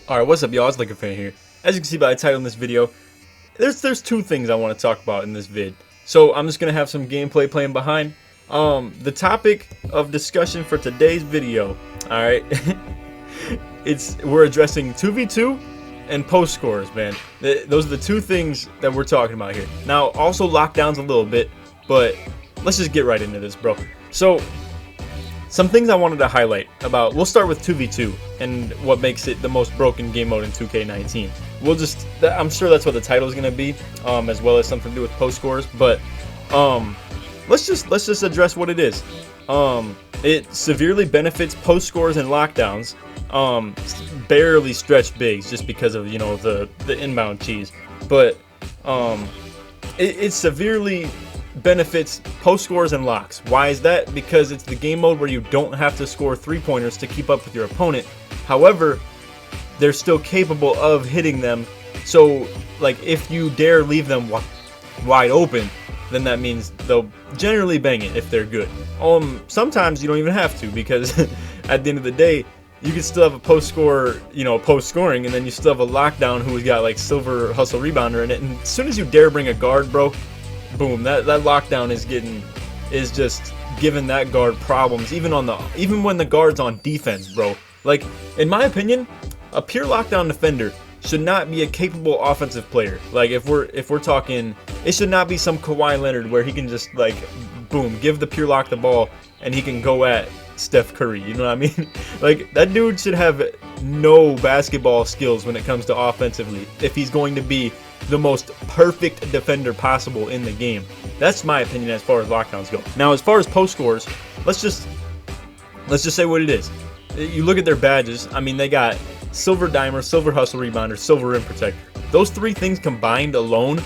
Alright, what's up y'all, it's LakerFan here. As you can see by the title in this video, there's two things I want to talk about in this vid. So I'm just going to have some gameplay playing behind. The topic of discussion for today's video, alright, we're addressing 2v2 and post scores, man. Those are the two things that we're talking about here. Now, also lockdowns a little bit, but let's just get right into this, bro. So, some things I wanted to highlight about, we'll start with 2v2 and what makes it the most broken game mode in 2K19. I'm sure that's what the title is going to be, as well as something to do with post scores, but let's just address what it is. It severely benefits post scores and lockdowns, barely stretch bigs just because of, you know, the inbound cheese, but it severely benefits post scores and locks. Why is that? Because it's the game mode where you don't have to score 3-pointers to keep up with your opponent. However, they're still capable of hitting them. So, like, if you dare leave them wide open, then that means they'll generally bang it if they're good. Sometimes you don't even have to, because at the end of the day, you can still have a post score, you know, post scoring, and then you still have a lockdown who's got like silver hustle rebounder in it. And as soon as you dare bring a guard, bro, boom, that lockdown is just giving that guard problems, even when the guard's on defense, bro. Like, in my opinion, a pure lockdown defender should not be a capable offensive player. Like, if we're talking, it should not be some Kawhi Leonard where he can just, like, boom, give the pure lock the ball and he can go at Steph Curry, you know what I mean? Like, that dude should have no basketball skills when it comes to offensively if he's going to be the most perfect defender possible in the game. That's my opinion as far as lockdowns go. Now, as far as post scores, let's just say what it is. You look at their badges. I mean, they got silver dimer, silver hustle rebounder, silver rim protector. Those three things combined alone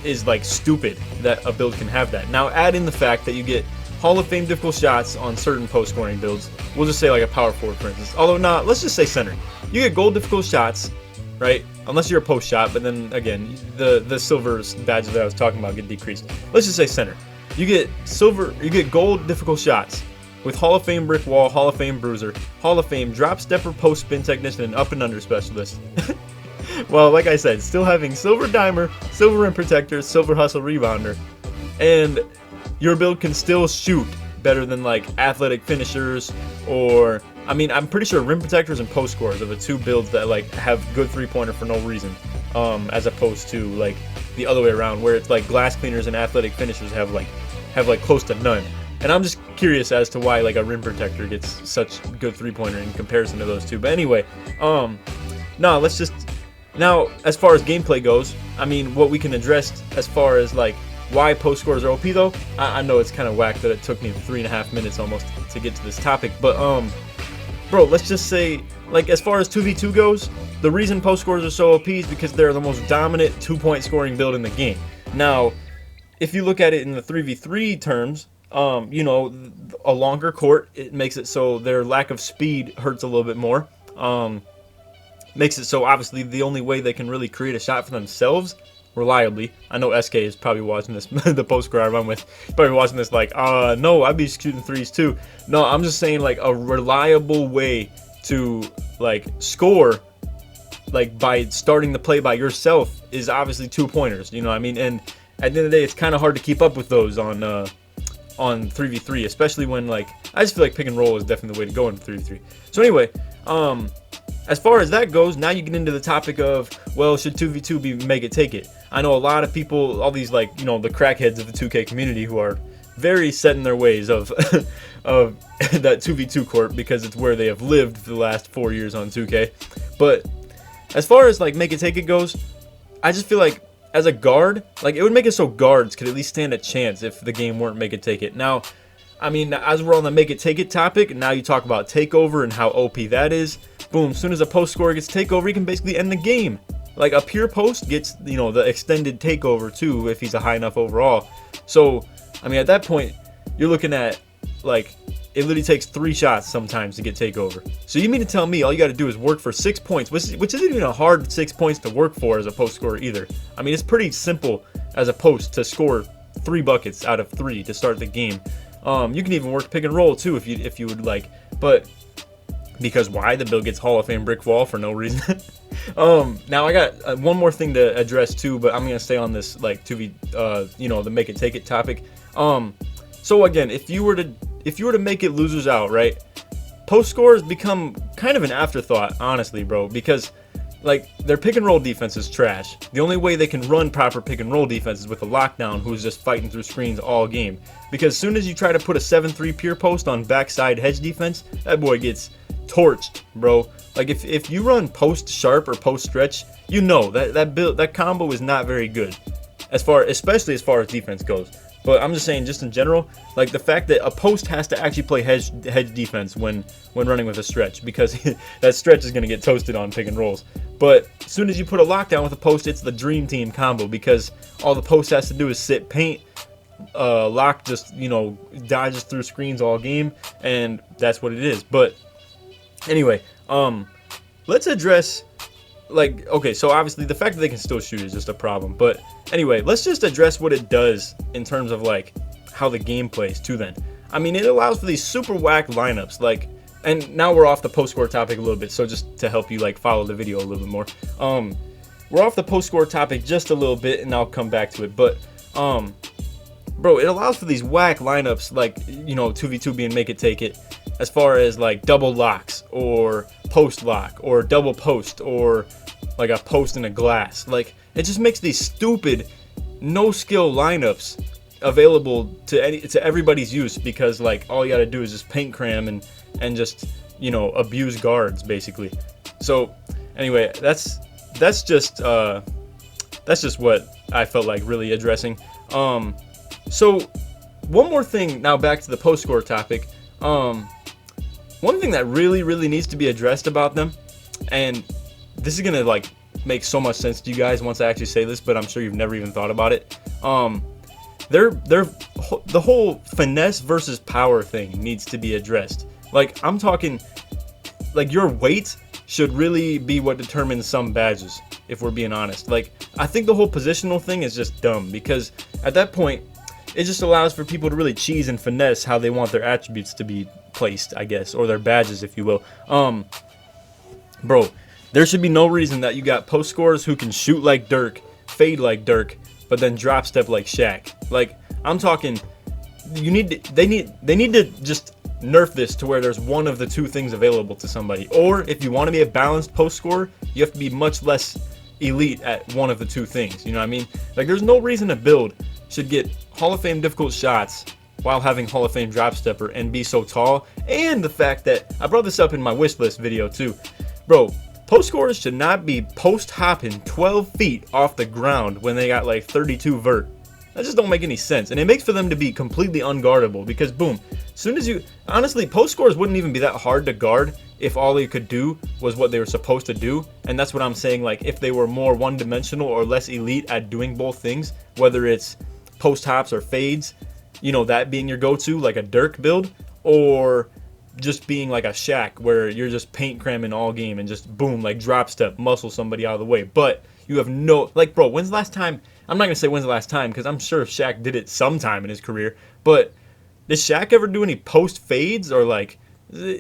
is like stupid that a build can have that. Now, add in the fact that you get Hall of Fame difficult shots on certain post scoring builds. We'll just say like a power forward, for instance. Although not, let's just say center. You get gold difficult shots, right? Unless you're a post shot, but then again, the silver badges that I was talking about get decreased. Let's just say center. You get gold difficult shots with Hall of Fame brick wall, Hall of Fame bruiser, Hall of Fame drop stepper, post spin technician, and up and under specialist. Well, like I said, still having silver dimer, silver rim protector, silver hustle rebounder, and your build can still shoot better than like athletic finishers, or I mean, I'm pretty sure rim protectors and post scores are the two builds that like have good 3-pointer for no reason, as opposed to like the other way around where it's like glass cleaners and athletic finishers have like close to none. And I'm just curious as to why like a rim protector gets such good 3-pointer in comparison to those two. But anyway, now as far as gameplay goes, I mean, what we can address as far as like why post scores are OP though, I know it's kind of whack that it took me 3.5 minutes almost to get to this topic, but bro, let's just say, like, as far as 2v2 goes, the reason post scores are so OP is because they're the most dominant 2-point scoring build in the game. Now, if you look at it in the 3v3 terms, you know, a longer court, it makes it so their lack of speed hurts a little bit more. Makes it so obviously the only way they can really create a shot for themselves reliably. I know SK is probably watching this, the post score I run with, probably watching this like, no, I'd be shooting threes too. No, I'm just saying like a reliable way to like score, like by starting the play by yourself, is obviously 2-pointers, you know what I mean? And at the end of the day, it's kind of hard to keep up with those on 3v3, especially when like, I just feel like pick and roll is definitely the way to go in 3v3. So anyway, as far as that goes, now you get into the topic of, well, should 2v2 be make it take it? I know a lot of people, all these like, you know, the crackheads of the 2K community who are very set in their ways of of that 2v2 court because it's where they have lived for the last 4 years on 2K. But as far as like make it take it goes, I just feel like as a guard, like it would make it so guards could at least stand a chance if the game weren't make it take it. Now, I mean, as we're on the make it take it topic, now you talk about takeover and how OP that is. Boom, as soon as a post scorer gets takeover, he can basically end the game. Like a pure post gets, you know, the extended takeover too if he's a high enough overall. So, I mean, at that point, you're looking at like it literally takes 3 shots sometimes to get takeover. So you mean to tell me all you got to do is work for 6 points, which isn't even a hard 6 points to work for as a post scorer either. I mean, it's pretty simple as a post to score 3 buckets out of 3 to start the game. You can even work pick and roll too if you would like. But because why? The build gets Hall of Fame brick wall for no reason. Now I got one more thing to address too, but I'm gonna stay on this like you know, the make it take it topic. So again, if you were to make it losers out, right? Post scores become kind of an afterthought, honestly, bro, because like their pick and roll defense is trash. The only way they can run proper pick and roll defense is with a lockdown who's just fighting through screens all game. Because as soon as you try to put a 7-3 pure post on backside hedge defense, that boy gets torched, bro. Like if you run post sharp or post stretch, you know that combo is not very good, especially as far as defense goes. But I'm just saying, just in general, like the fact that a post has to actually play hedge defense when running with a stretch, because that stretch is going to get toasted on pick and rolls. But as soon as you put a lockdown with a post, it's the dream team combo, because all the post has to do is sit paint, lock just, you know, dodges through screens all game, and that's what it is. But anyway, let's address, like, okay, so obviously the fact that they can still shoot is just a problem, but anyway, let's just address what it does in terms of like how the game plays too then. I mean, it allows for these super whack lineups, like, and now we're off the post score topic a little bit, so just to help you like follow the video a little bit more, we're off the post score topic just a little bit and I'll come back to it. But bro, it allows for these whack lineups, like, you know, 2v2 being make it take it, as far as like double locks or post lock or double post or like a post in a glass. Like, it just makes these stupid no skill lineups available to everybody's use, because like all you gotta do is just paint cram and just, you know, abuse guards basically. So anyway, that's just what I felt like really addressing. So one more thing, now back to the post score topic. One thing that really needs to be addressed about them, and this is gonna like make so much sense to you guys once I actually say this, but I'm sure you've never even thought about it. The whole finesse versus power thing needs to be addressed. Like, I'm talking, like, your weight should really be what determines some badges, if we're being honest. Like, I think the whole positional thing is just dumb, because at that point it just allows for people to really cheese and finesse how they want their attributes to be placed, I guess, or their badges, if you will. Bro, there should be no reason that you got post scorers who can shoot like Dirk, fade like Dirk, but then drop step like Shaq. Like, I'm talking, they need to just nerf this to where there's one of the two things available to somebody. Or if you want to be a balanced post scorer, you have to be much less elite at one of the two things. You know what I mean? Like, there's no reason a build should get Hall of Fame difficult shots while having Hall of Fame drop stepper and be so tall. And the fact that I brought this up in my wish list video too, bro. Post scorers should not be post hopping 12 feet off the ground when they got like 32 vert. That just don't make any sense, and it makes for them to be completely unguardable, because boom, as soon as you, honestly, post scorers wouldn't even be that hard to guard if all they could do was what they were supposed to do. And that's what I'm saying, like, if they were more one-dimensional or less elite at doing both things, whether it's post hops or fades, you know, that being your go-to, like a Dirk build, or just being like a Shaq where you're just paint cramming all game and just boom, like drop step, muscle somebody out of the way. But you have no, like, bro, when's the last time, I'm not gonna say when's the last time, because I'm sure Shaq did it sometime in his career, but did Shaq ever do any post fades? Or like,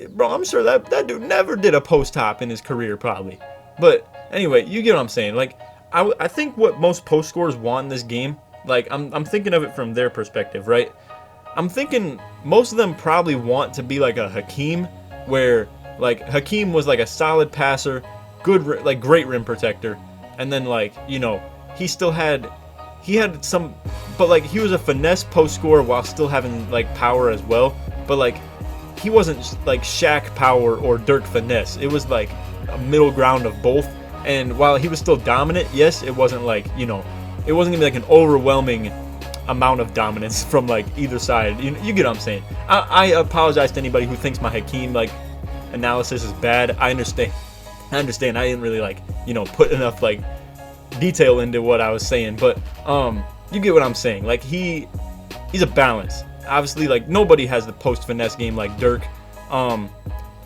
bro, I'm sure that dude never did a post hop in his career, probably. But anyway, you get what I'm saying. Like, I think what most post scorers want in this game, like, I'm thinking of it from their perspective, right? I'm thinking most of them probably want to be like a Hakeem, where like Hakeem was like a solid passer, good, like great rim protector, and then, like, you know, he had some, but like he was a finesse post scorer while still having like power as well. But like, he wasn't like Shaq power or Dirk finesse. It was like a middle ground of both. And while he was still dominant, yes, it wasn't like, you know, it wasn't gonna be like an overwhelming amount of dominance from like either side. You get what I'm saying. I apologize to anybody who thinks my Hakeem like analysis is bad. I understand. I didn't really like, you know, put enough like detail into what I was saying, but you get what I'm saying. Like, he's a balance. Obviously, like, nobody has the post finesse game like Dirk.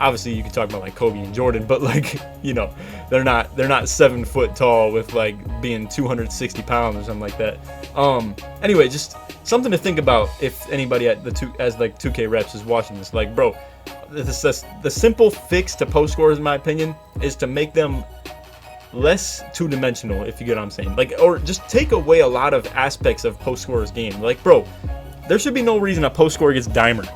Obviously you can talk about like Kobe and Jordan, but like, you know, they're not 7 foot tall with like being 260 pounds or something like that. Anyway, just something to think about if anybody at the 2K reps is watching this. Like, bro, the simple fix to post scores, in my opinion, is to make them less two-dimensional, if you get what I'm saying. Like, or just take away a lot of aspects of post scorer's game. Like, bro, there should be no reason a post scorer gets dimer.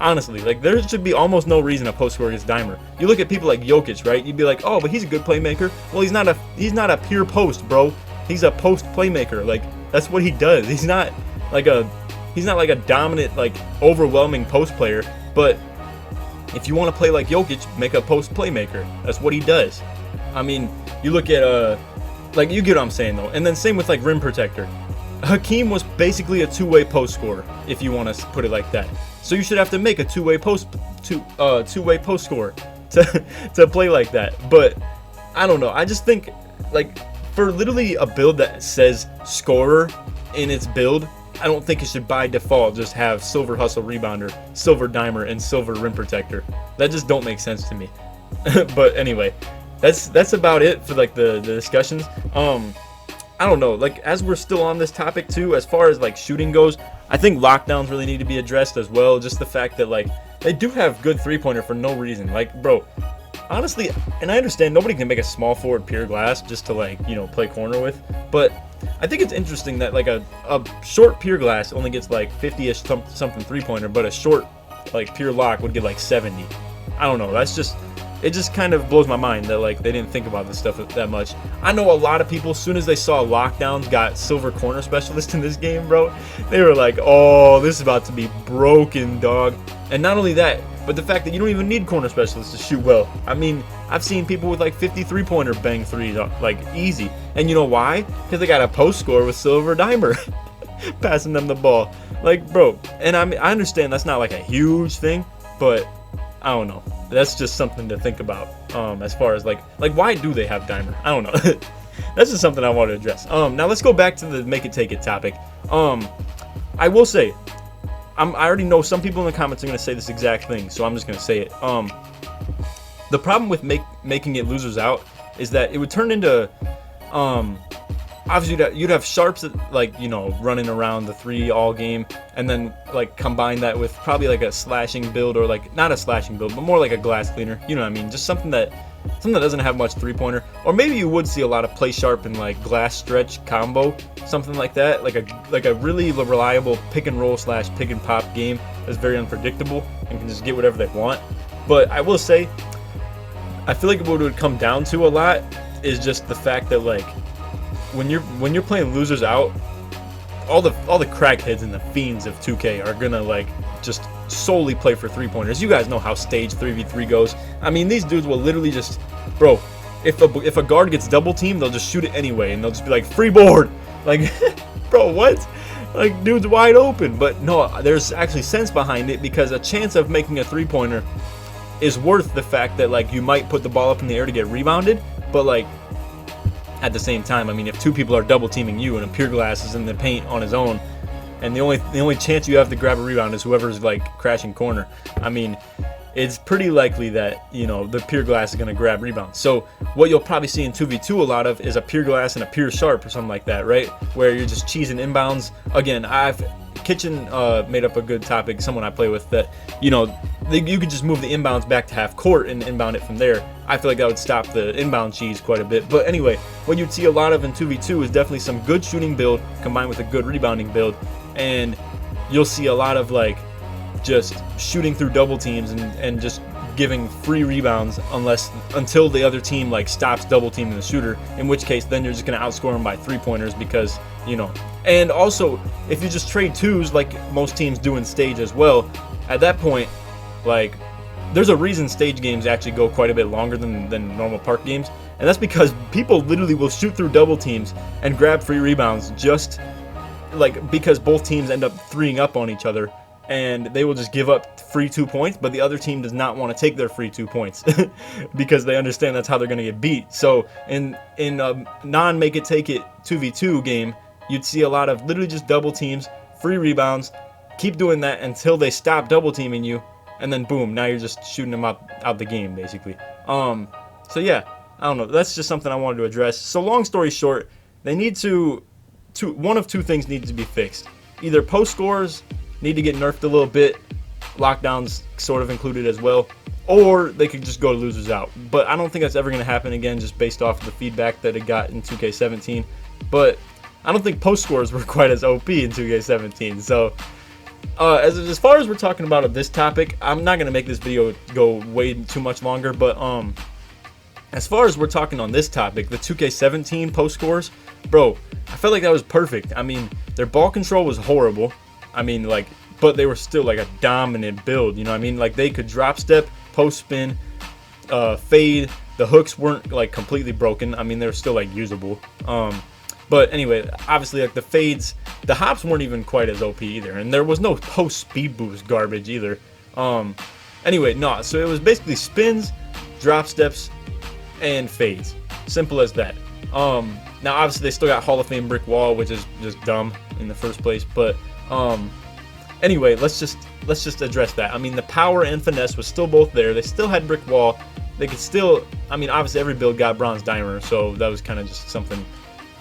Honestly, like, there should be almost no reason a post scorer gets dimer. You look at people like Jokic, right? You'd be like, oh, but he's a good playmaker. Well, he's not a pure post, bro. He's a post playmaker. Like, that's what he does. He's not like a dominant, like, overwhelming post player. But if you want to play like Jokic, make a post playmaker. That's what he does. I mean, you look at like, you get what I'm saying though. And then same with like rim protector. Hakeem was basically a two-way post scorer, if you want to put it like that. So you should have to make a two-way post scorer to play like that. But I don't know. I just think, like, for literally a build that says scorer in its build, I don't think it should by default just have silver hustle rebounder, silver dimer, and silver rim protector. That just don't make sense to me. But anyway, that's about it for like the discussions. I don't know, like, as we're still on this topic too, as far as like shooting goes, I think lockdowns really need to be addressed as well. Just the fact that, like, they do have good three-pointer for no reason. Like, bro, honestly, and I understand nobody can make a small forward pure glass just to, like, you know, play corner with, but I think it's interesting that like a short pure glass only gets like 50-ish something three-pointer, but a short like pure lock would get like 70. I don't know, it just kind of blows my mind that, like, they didn't think about this stuff that much. I know a lot of people, as soon as they saw lockdowns got silver corner specialist in this game, bro, they were like, oh, this is about to be broken, dog. And not only that, but the fact that you don't even need corner specialists to shoot well. I mean, I've seen people with like 50 three-pointer bang threes, like, easy. And you know why? Because they got a post score with silver dimer passing them the ball. Like, bro, and I mean, I understand that's not like a huge thing, but I don't know. That's just something to think about. As far as like why do they have dimer? I don't know. That's just something I want to address. Now let's go back to the make it take it topic. I will say, I already know some people in the comments are gonna say this exact thing, so I'm just gonna say it. The problem with making it losers out is that it would turn into obviously you'd have sharps that, like, you know, running around the three all game, and then like combine that with probably like a slashing build, or like not a slashing build, but more like a glass cleaner. You know what I mean? Just something that doesn't have much three-pointer. Or maybe you would see a lot of play sharp and like glass stretch combo, something like that, like a really reliable pick and roll / pick and pop game that's very unpredictable and can just get whatever they want. But I will say, I feel like what it would come down to a lot is just the fact that, like, when you're playing losers out, all the crackheads and the fiends of 2K are gonna, like, just solely play for three-pointers. You guys know how stage 3v3 goes. I mean, these dudes will literally just, bro, if a guard gets double teamed, they'll just shoot it anyway, and they'll just be like, free board, like, bro, what? Like, dude's wide open. But no, there's actually sense behind it, because a chance of making a three-pointer is worth the fact that, like, you might put the ball up in the air to get rebounded, but, like, at the same time, I mean, if two people are double teaming you and a pure glass is in the paint on his own, and the only chance you have to grab a rebound is whoever's, like, crashing corner, I mean, it's pretty likely that, you know, the pure glass is going to grab rebounds. So what you'll probably see in 2v2 a lot of is a pure glass and a pure sharp or something like that, right? Where you're just cheesing inbounds. Again, Kitchen made up a good topic, someone I play with, that, you know, you could just move the inbounds back to half court and inbound it from there. I feel like that would stop the inbound cheese quite a bit. But anyway, what you'd see a lot of in 2v2 is definitely some good shooting build combined with a good rebounding build. And you'll see a lot of, like, just shooting through double teams and just giving free rebounds until the other team, like, stops double teaming the shooter, in which case then you're just going to outscore them by three-pointers, because, you know. And also, if you just trade twos like most teams do in stage as well, at that point, like, there's a reason stage games actually go quite a bit longer than normal park games, and that's because people literally will shoot through double teams and grab free rebounds, just like because both teams end up threeing up on each other, and they will just give up free 2 points, but the other team does not want to take their free 2 points because they understand that's how they're going to get beat. So in a non-make it take it 2v2 game, you'd see a lot of literally just double teams, free rebounds, keep doing that until they stop double teaming you, and then boom, now you're just shooting them out the game, basically. So yeah, I don't know, that's just something I wanted to address. So long story short, they need to one of two things needs to be fixed. Either post scores need to get nerfed a little bit, lockdowns sort of included as well, or they could just go to losers out. But I don't think that's ever going to happen again, just based off of the feedback that it got in 2K17. But I don't think post scores were quite as OP in 2K17. So as far as we're talking about this topic, I'm not going to make this video go way too much longer, but as far as we're talking on this topic, the 2K17 post scores, bro, I felt like that was perfect. I mean, their ball control was horrible. I mean, like, but they were still like a dominant build, you know what I mean? Like, they could drop step, post spin, fade. The hooks weren't like completely broken. I mean, they were still like usable. But anyway, obviously, like the fades, the hops weren't even quite as OP either, and there was no post speed boost garbage either. Anyway, no, so it was basically spins, drop steps, and fades. Simple as that. Now obviously they still got Hall of Fame brick wall, which is just dumb in the first place, but anyway, let's just address that. I mean, the power and finesse was still both there. They still had brick wall. They could still, I mean, obviously every build got bronze dimer, so that was kind of just something,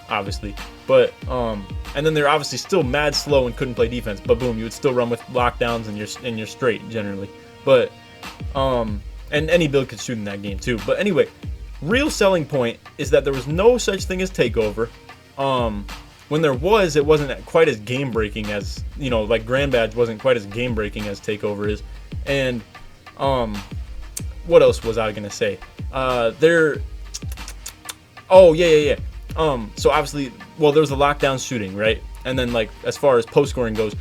obviously. But and then they're obviously still mad slow and couldn't play defense, but boom, you would still run with lockdowns and you're straight generally. But and any build could shoot in that game too. But anyway, real selling point is that there was no such thing as takeover. When there was, it wasn't quite as game breaking as, you know, like Grand Badge wasn't quite as game breaking as takeover is. And what else was I gonna say? Oh yeah. So obviously, well, there was a lockdown shooting, right? And then, like, as far as post scoring goes,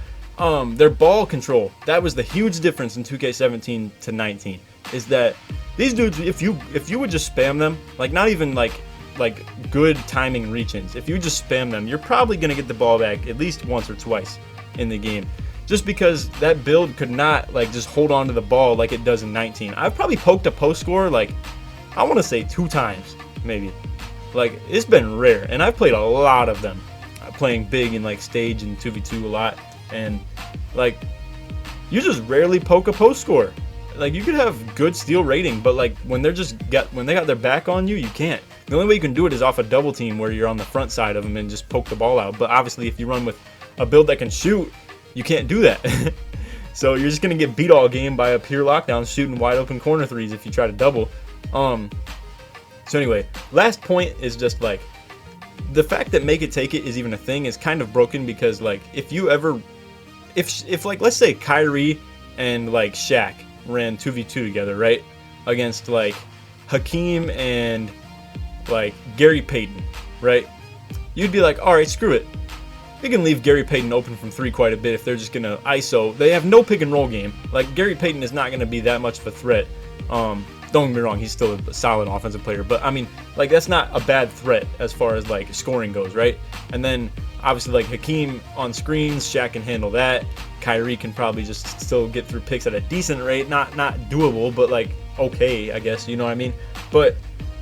their ball control, that was the huge difference in 2K17 to 19. Is that these dudes, if you would just spam them, like, not even like good timing reach-ins, if you just spam them, you're probably gonna get the ball back at least once or twice in the game, just because that build could not like just hold on to the ball like it does in 19. I've probably poked a post score like, I want to say 2 times maybe. Like, it's been rare, and I've played a lot of them, playing big in like stage and 2v2 a lot, and like, you just rarely poke a post score. Like, you could have good steal rating, but like when they got their back on you, you can't. The only way you can do it is off a double team where you're on the front side of them and just poke the ball out. But obviously, if you run with a build that can shoot, you can't do that. So you're just gonna get beat all game by a pure lockdown shooting wide open corner threes if you try to double. So anyway, last point is just like, the fact that make it take it is even a thing is kind of broken, because like, if like, let's say Kyrie and like Shaq ran 2v2 together, right, against like Hakeem and like Gary Payton, right, you'd be like, all right, screw it, we can leave Gary Payton open from 3 quite a bit if they're just gonna ISO. They have no pick and roll game. Like, Gary Payton is not gonna be that much of a threat. Don't get me wrong, he's still a solid offensive player, but I mean, like, that's not a bad threat as far as like scoring goes, right? And then obviously, like, Hakeem on screens, Shaq can handle that. Kyrie can probably just still get through picks at a decent rate, not doable, but like okay, I guess, you know what I mean? But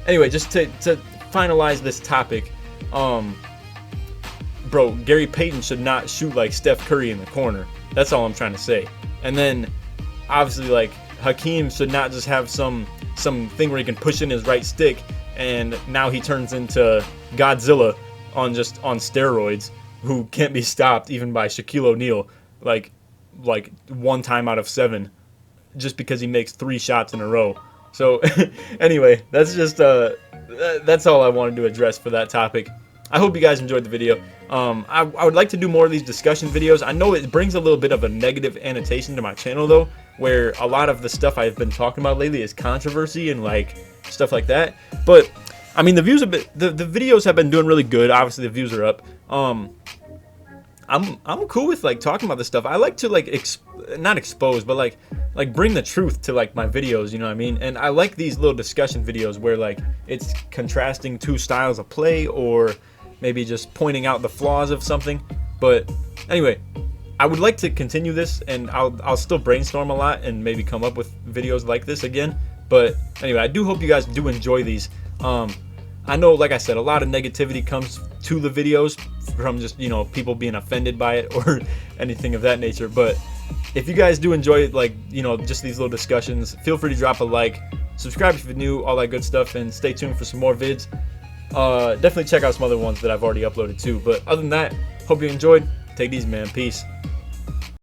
anyway, just to finalize this topic, bro, Gary Payton should not shoot like Steph Curry in the corner. That's all I'm trying to say. And then obviously, like, Hakeem should not just have some thing where he can push in his right stick and now he turns into Godzilla on steroids, who can't be stopped even by Shaquille O'Neal, like 1 time out of 7, just because he makes 3 shots in a row. So anyway, that's just that's all I wanted to address for that topic. I hope you guys enjoyed the video. I would like to do more of these discussion videos. I know it brings a little bit of a negative annotation to my channel though, where a lot of the stuff I've been talking about lately is controversy and like stuff like that. But I mean, the views have been, the videos have been doing really good. Obviously the views are up. I'm cool with like talking about this stuff. I like to like not expose, but like bring the truth to like my videos, you know what I mean? And I like these little discussion videos where like it's contrasting 2 styles of play, or maybe just pointing out the flaws of something. But anyway, I would like to continue this, and I'll still brainstorm a lot and maybe come up with videos like this again. But anyway, I do hope you guys do enjoy these. I know, like I said, a lot of negativity comes to the videos from just, you know, people being offended by it or anything of that nature. But if you guys do enjoy, like, you know, just these little discussions, feel free to drop a like, subscribe if you're new, all that good stuff, and stay tuned for some more vids. Definitely check out some other ones that I've already uploaded too. But other than that, hope you enjoyed. Take it easy, man. Peace.